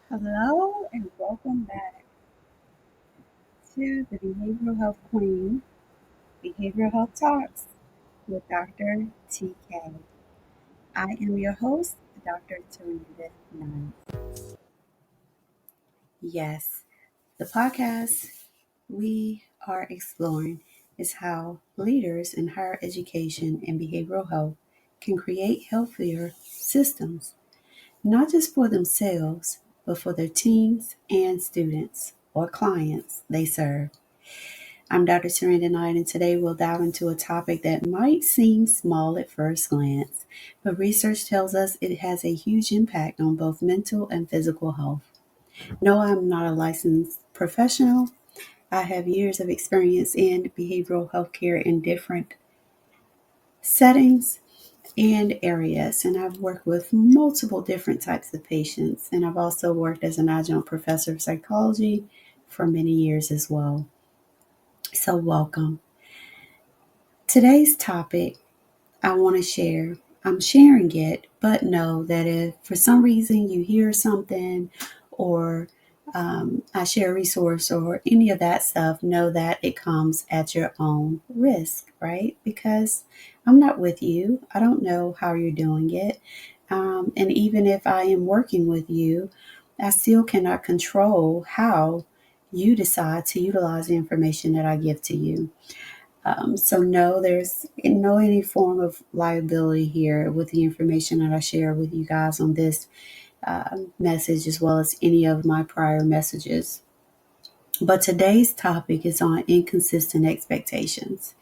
Hello and welcome back to the Behavioral Health Queen, Behavioral Health Talks with Dr. TK. I am your host, Dr. Tarita Knight. Yes, the podcast we are exploring is how leaders in higher education and behavioral health can create healthier systems, not just for themselves, but for their teams and students or clients they serve. I'm Dr. Serena Knight, and today we'll dive into a topic that might seem small at first glance, but research tells us it has a huge impact on both mental and physical health. No, I'm not a licensed professional. I have years of experience in behavioral health care in different settings and areas, and I've worked with multiple different types of patients, and I've also worked as an adjunct professor of psychology for many years as well. So, welcome. Today's topic I want to share. I'm sharing it, but know that if for some reason you hear something or I share a resource or any of that stuff, know that it comes at your own risk, right? Because I'm not with you. I don't know how you're doing it. And even if I am working with you, I still cannot control how you decide to utilize the information that I give to you. So no, there's no any form of liability here with the information that I share with you guys on this message, as well as any of my prior messages. But today's topic is on inconsistent expectations.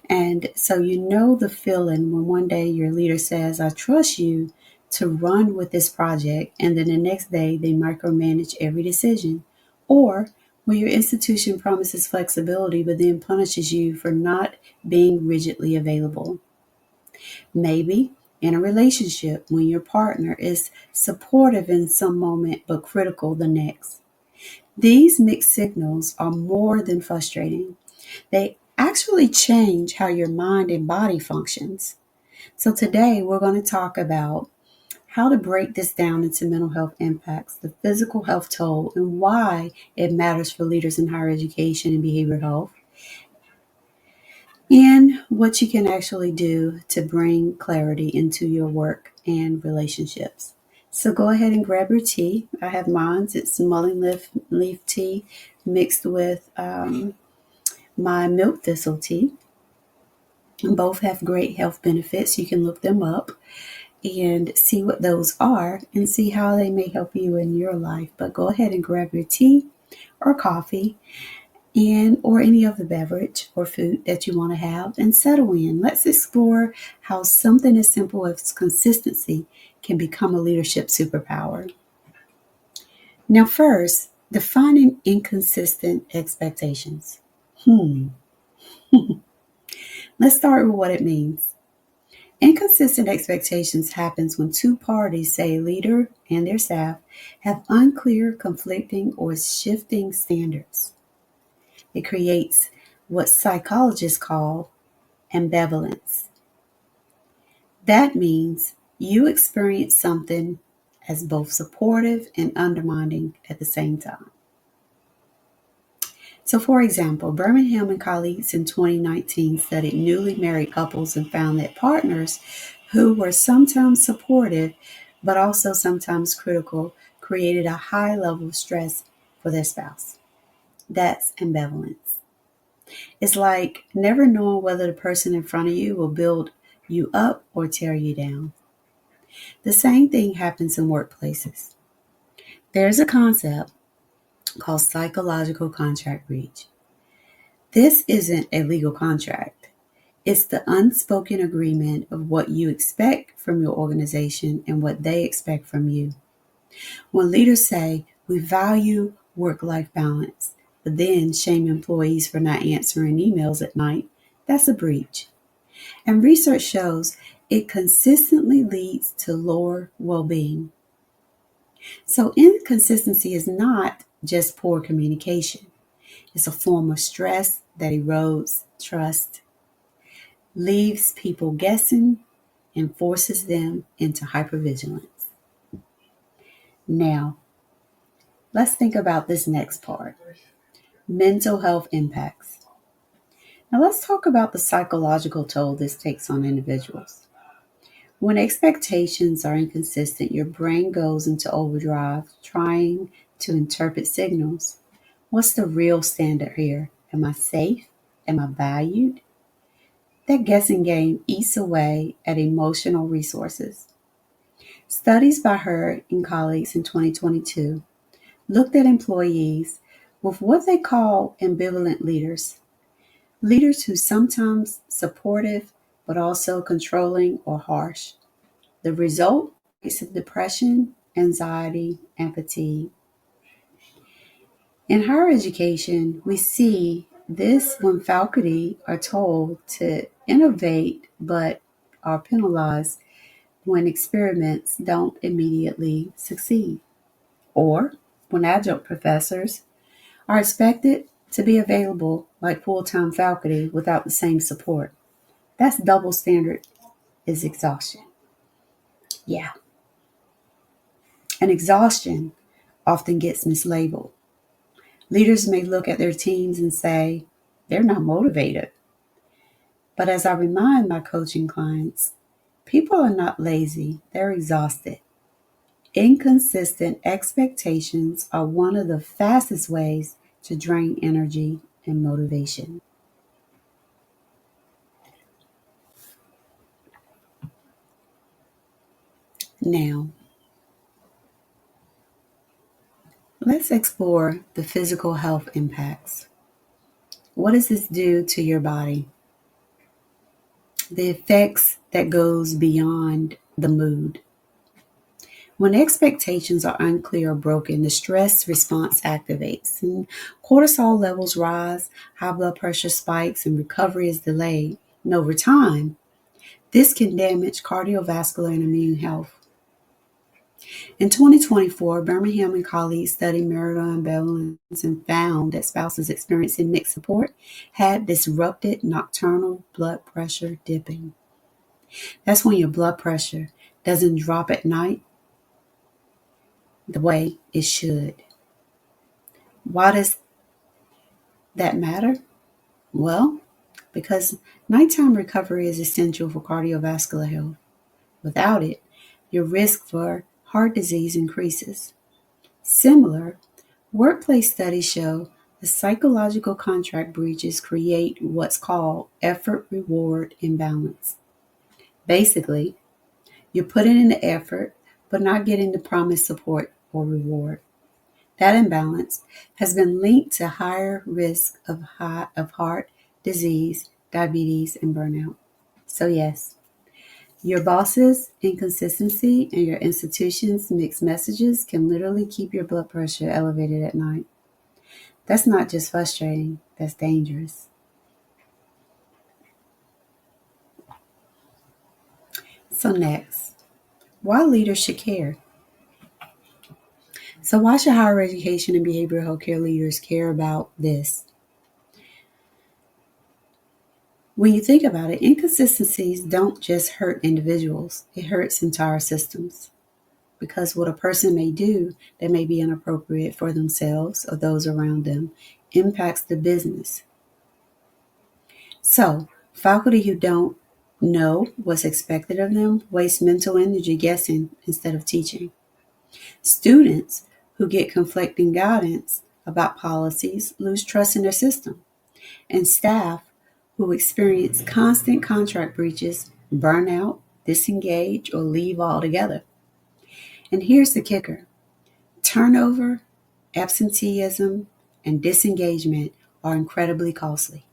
And so you know the feeling when one day your leader says, I trust you to run with this project, and then the next day they micromanage every decision. Or when your institution promises flexibility but then punishes you for not being rigidly available. Maybe in a relationship when your partner is supportive in some moment but critical the next. These mixed signals are more than frustrating. They actually change how your mind and body functions. So today we're going to talk about how to break this down into mental health impacts, the physical health toll, and why it matters for leaders in higher education and behavioral health, and what you can actually do to bring clarity into your work and relationships. So go ahead and grab your tea. I have mine. It's mullein leaf tea mixed with my milk thistle tea. Both have great health benefits. You can look them up and see what those are and see how they may help you in your life. But go ahead and grab your tea or coffee and or any other beverage or food that you want to have and settle in. Let's explore how something as simple as consistency can become a leadership superpower. Now, first, defining inconsistent expectations. Let's start with what it means. Inconsistent expectations happens when two parties, say a leader and their staff, have unclear, conflicting, or shifting standards. It creates what psychologists call ambivalence. That means you experience something as both supportive and undermining at the same time. So, for example, Birmingham and colleagues in 2019 studied newly married couples and found that partners who were sometimes supportive but also sometimes critical created a high level of stress for their spouse. That's ambivalence. It's like never knowing whether the person in front of you will build you up or tear you down. The same thing happens in workplaces. There's a concept called psychological contract breach. This isn't a legal contract. It's the unspoken agreement of what you expect from your organization and what they expect from you. When leaders say, we value work life balance, but then shame employees for not answering emails at night, that's a breach. And research shows it consistently leads to lower well being. So, inconsistency is not just poor communication, it's a form of stress that erodes trust, leaves people guessing, and forces them into hypervigilance. Now, Let's think about this next part: mental health impacts. Now, let's talk about the psychological toll this takes on individuals. When expectations are inconsistent, your brain goes into overdrive trying to interpret signals. What's the real standard here? Am I safe? Am I valued? That guessing game eats away at emotional resources. Studies by her and colleagues in 2022 looked at employees with what they call ambivalent leaders, leaders who sometimes supportive but also controlling or harsh. The result is depression, anxiety, and fatigue. In higher education, we see this when faculty are told to innovate but are penalized when experiments don't immediately succeed, or when adjunct professors are expected to be available like full-time faculty without the same support. That's double standard is exhaustion. Yeah, and exhaustion often gets mislabeled. Leaders may look at their teams and say, they're not motivated. But as I remind my coaching clients, people are not lazy, they're exhausted. Inconsistent expectations are one of the fastest ways to drain energy and motivation. Now, let's explore the physical health impacts. What does this do to your body? The effects that goes beyond the mood. When expectations are unclear or broken, the stress response activates and cortisol levels rise, high blood pressure spikes, and recovery is delayed. And over time, this can damage cardiovascular and immune health. In 2024, Birmingham and colleagues studied marital imbalance and found that spouses experiencing mixed support had disrupted nocturnal blood pressure dipping. That's when your blood pressure doesn't drop at night the way it should. Why does that matter? Well, because nighttime recovery is essential for cardiovascular health. Without it, your risk for heart disease increases. Similar, workplace studies show the psychological contract breaches create what's called effort reward imbalance. Basically, you're putting in the effort but not getting the promised support or reward. That imbalance has been linked to higher risk of heart disease, diabetes, and burnout. So, yes, your boss's inconsistency and your institution's mixed messages can literally keep your blood pressure elevated at night. That's not just frustrating, that's dangerous. So, next, why leaders should care. So, why should higher education and behavioral health care leaders care about this? When you think about it, inconsistencies don't just hurt individuals, it hurts entire systems. Because what a person may do that may be inappropriate for themselves or those around them impacts the business. So, faculty who don't know what's expected of them waste mental energy guessing instead of teaching. Students who get conflicting guidance about policies lose trust in their system. And staff who experience constant contract breaches burn out, disengage, or leave altogether. And here's the kicker: turnover, absenteeism, and disengagement are incredibly costly.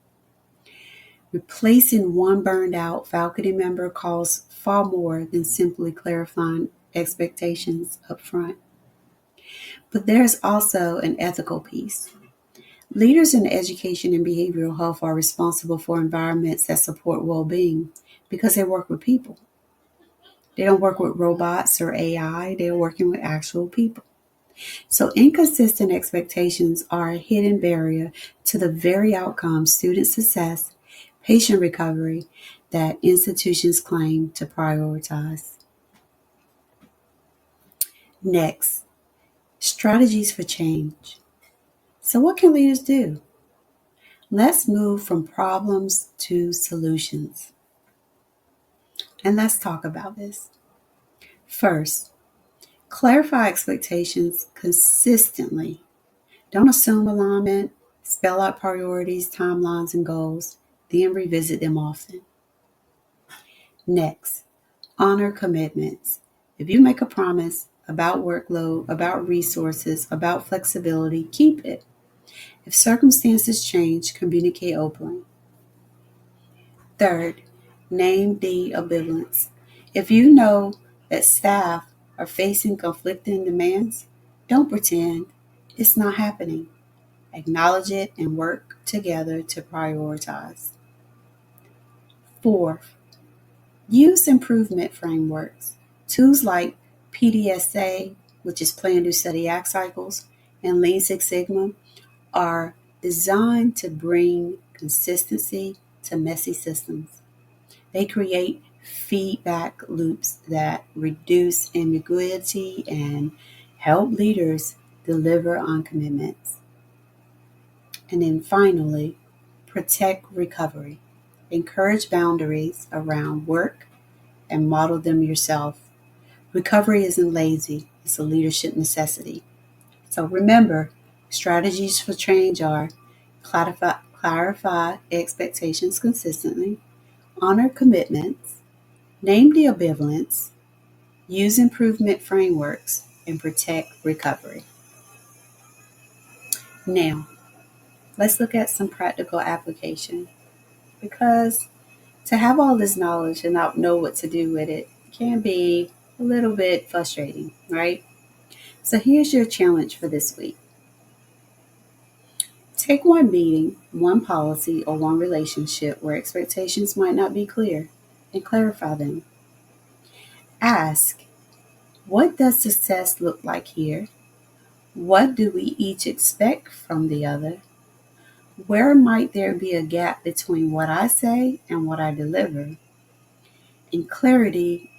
Replacing one burned out faculty member costs far more than simply clarifying expectations up front. But there's also an ethical piece. Leaders in education and behavioral health are responsible for environments that support well being because they work with people. They don't work with robots or AI, they're working with actual people. So, inconsistent expectations are a hidden barrier to the very outcome, student success, patient recovery, that institutions claim to prioritize. Next, Strategies for change. So, what can leaders do? Let's move from problems to solutions. And let's talk about this. First, clarify expectations consistently. Don't assume alignment, spell out priorities, timelines, and goals, then revisit them often. Next, honor commitments. If you make a promise about workload, about resources, about flexibility, keep it. If circumstances change, communicate openly. Third, name the ambivalence. If you know that staff are facing conflicting demands, don't pretend it's not happening. Acknowledge it and work together to prioritize. Fourth, use improvement frameworks. Tools like PDSA, which is Plan, Do, Study, Act cycles, and Lean Six Sigma are designed to bring consistency to messy systems. They create feedback loops that reduce ambiguity and help leaders deliver on commitments. And then finally, protect recovery. Encourage boundaries around work and model them yourself. Recovery isn't lazy, it's a leadership necessity. So remember, strategies for change are clarify expectations consistently, honor commitments, name the ambivalence, use improvement frameworks, and protect recovery. Now, let's look at some practical application because to have all this knowledge and not know what to do with it can be a little bit frustrating, right? So here's your challenge for this week. Take one meeting, one policy, or one relationship where expectations might not be clear and clarify them. Ask, what does success look like here? What do we each expect from the other? Where might there be a gap between what I say and what I deliver? And clarity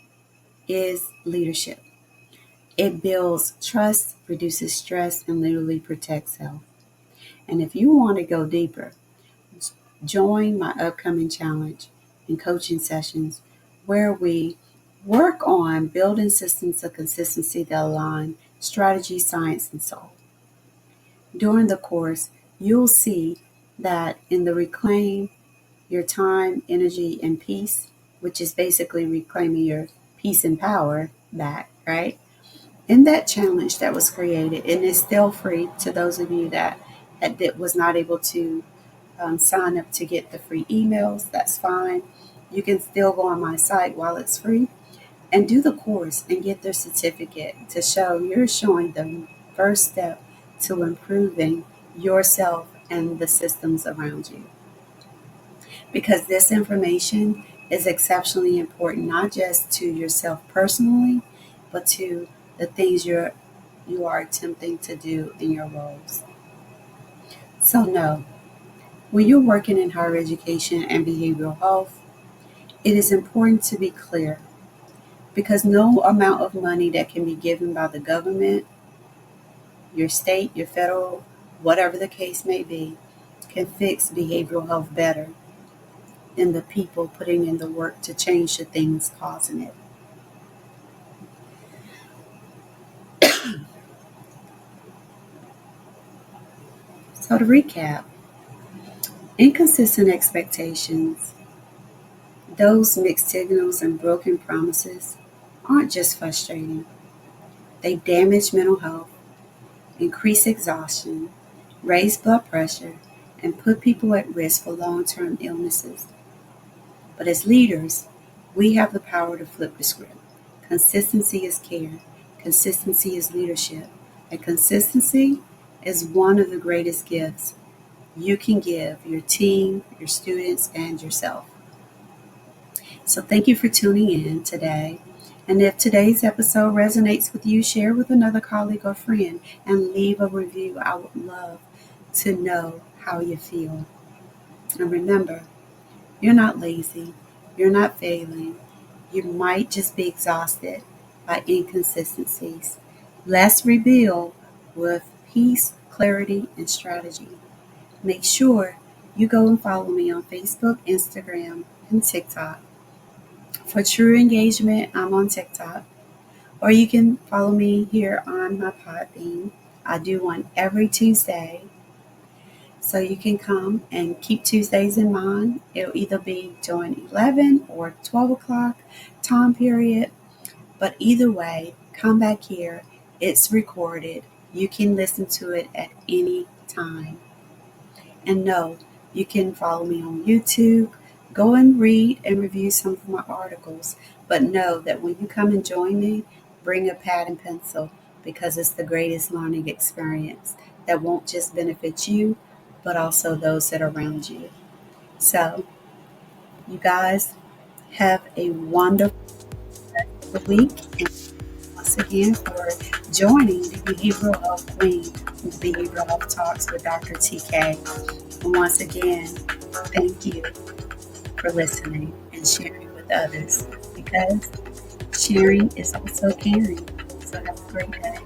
is leadership. It builds trust, reduces stress, and literally protects health. And if you want to go deeper, join my upcoming challenge and coaching sessions where we work on building systems of consistency that align strategy, science, and soul. During the course, you'll see that in the Reclaim Your Time, Energy, and Peace, which is basically reclaiming your peace and power back, right? In that challenge that was created, and it's still free to those of you that was not able to sign up to get the free emails, that's fine. You can still go on my site while it's free and do the course and get their certificate to show you're showing the first step to improving yourself and the systems around you. Because this information is exceptionally important, not just to yourself personally, but to the things you are attempting to do in your roles. So no, when you're working in higher education and behavioral health, it is important to be clear because no amount of money that can be given by the government, your state, your federal, whatever the case may be, can fix behavioral health better than the people putting in the work to change the things causing it. So to recap, inconsistent expectations, those mixed signals and broken promises aren't just frustrating. They damage mental health, increase exhaustion, raise blood pressure, and put people at risk for long-term illnesses. But as leaders, we have the power to flip the script. Consistency is care. Consistency is leadership. And consistency is one of the greatest gifts you can give your team, your students, and yourself. So thank you for tuning in today. And if today's episode resonates with you, share with another colleague or friend and leave a review. I would love to know how you feel. And remember, you're not lazy. You're not failing. You might just be exhausted by inconsistencies. Let's rebuild with peace, clarity, and strategy. Make sure you go and follow me on Facebook, Instagram, and TikTok. For true engagement, I'm on TikTok. Or you can follow me here on my Podbean. I do one every Tuesday. So you can come and keep Tuesdays in mind. It'll either be during 11 or 12 o'clock time period. But either way, come back here. It's recorded. You can listen to it at any time. And no, you can follow me on YouTube. Go and read and review some of my articles. But know that when you come and join me, bring a pad and pencil because it's the greatest learning experience that won't just benefit you, but also those that are around you. So, you guys have a wonderful week. And once again, for joining the Behavioral Health Queen, the Behavioral Health Talks with Dr. TK. And once again, thank you for listening and sharing with others because sharing is also caring. So have a great day.